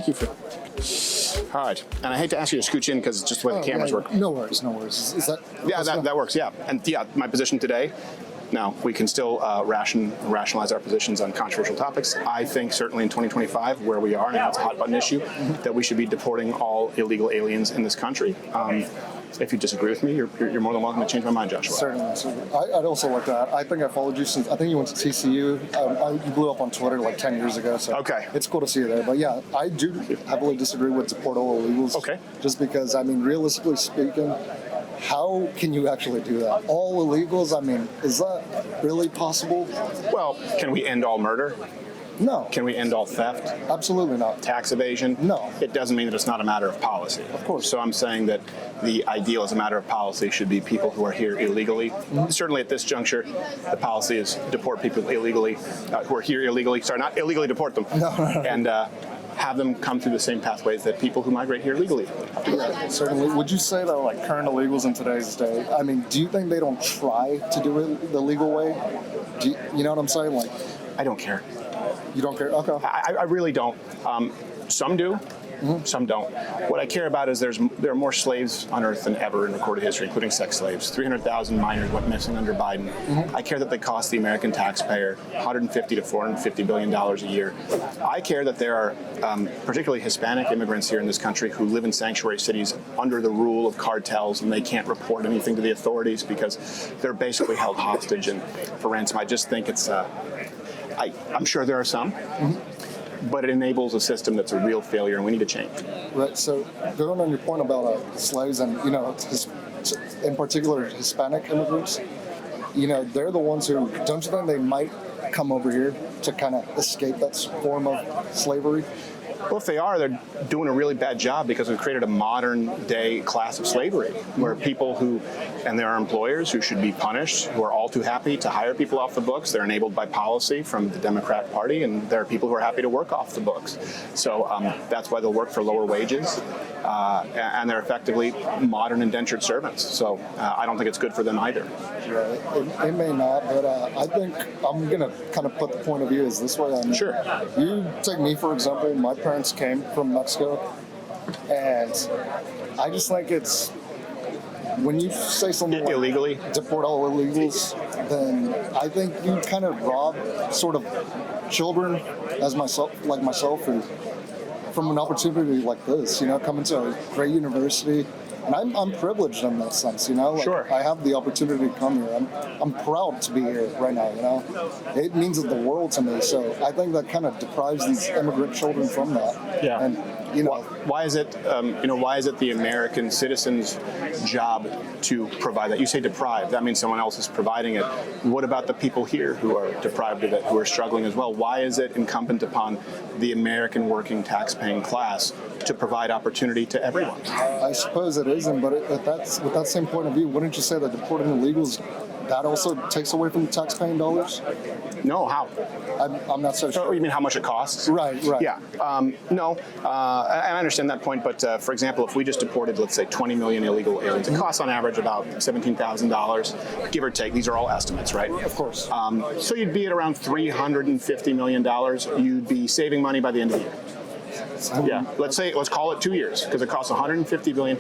Thank you for. All right, and I hate to ask you to scooch in because it's just the way the cameras work. No worries, no worries. Is that? Yeah, that works. Yeah, and yeah, my position today. Now, we can still rationalize our positions on controversial topics. I think certainly in 2025, where we are, and it's a hot button issue, that we should be deporting all illegal aliens in this country. If you disagree with me, you're more than welcome to change my mind, Joshua. Certainly. I'd also like that. I think I followed you since, I think you went to TCU. You blew up on Twitter like 10 years ago, so okay. It's cool to see you there. But yeah, I do heavily disagree with deport all illegals. Okay. Just because, I mean, realistically speaking, how can you actually do that? All illegals, I mean, is that really possible? Well, can we end all murder? No. Can we end all theft? Absolutely not. Tax evasion? No. It doesn't mean that it's not a matter of policy. Of course. So I'm saying that the ideal as a matter of policy should be people who are here illegally. Mm-hmm. Certainly at this juncture, the policy is deport people illegally, who are here illegally. Sorry, not illegally deport them. No. And have them come through the same pathways that people who migrate here legally. Yeah, certainly. Would you say that like current illegals in today's day, I mean, do you think they don't try to do it the legal way? You know what I'm saying? Like, I don't care. You don't care? Okay. I really don't. Some do. Mm-hmm. Some don't. What I care about is there are more slaves on Earth than ever in recorded history, including sex slaves. 300,000 minors went missing under Biden. Mm-hmm. I care that they cost the American taxpayer $150 to $450 billion a year. I care that there are particularly Hispanic immigrants here in this country who live in sanctuary cities under the rule of cartels, and they can't report anything to the authorities because they're basically held hostage and for ransom. I just think it's. I'm sure there are some. Mm-hmm. But it enables a system that's a real failure, and we need to change. Right. So, going on your point about slaves and, you know, in particular Hispanic immigrants, you know, they're the ones who, don't you think they might come over here to kind of escape that form of slavery? Well, if they are, they're doing a really bad job because we've created a modern-day class of slavery where people who, and there are employers who should be punished, who are all too happy to hire people off the books. They're enabled by policy from the Democrat Party, and there are people who are happy to work off the books. So that's why they'll work for lower wages, and they're effectively modern indentured servants. So I don't think it's good for them either. Right. It may not, but I think I'm going to kind of put the point of view as this way. I mean, sure. You take me, for example. My parents came from Mexico, and I just think it's, when you say something like illegally deport all illegals, then I think you kind of rob sort of children as myself, who, from an opportunity like this, you know, coming to a great university. And I'm privileged in that sense, you know. Like, sure. I have the opportunity to come here. I'm proud to be here right now, you know. It means the world to me. So I think that kind of deprives these immigrant children from that. Yeah. And you know, why is it why is it the American citizen's job to provide that? You say deprive. That means someone else is providing it. What about the people here who are deprived of it, who are struggling as well? Why is it incumbent upon the American working tax-paying class to provide opportunity to everyone? I suppose it isn't, but with that same point of view, wouldn't you say that deporting illegals, that also takes away from the tax-paying dollars? No, how? I'm not so sure. Oh, you mean how much it costs? Right. Yeah. No, and I understand that point, but for example, if we just deported, let's say, 20 million illegal aliens, it costs on average about $17,000, give or take. These are all estimates, right? Of course. So you'd be at around $350 million. You'd be saving money by the end of the year. Yeah, let's call it 2 years, because it costs $150 billion.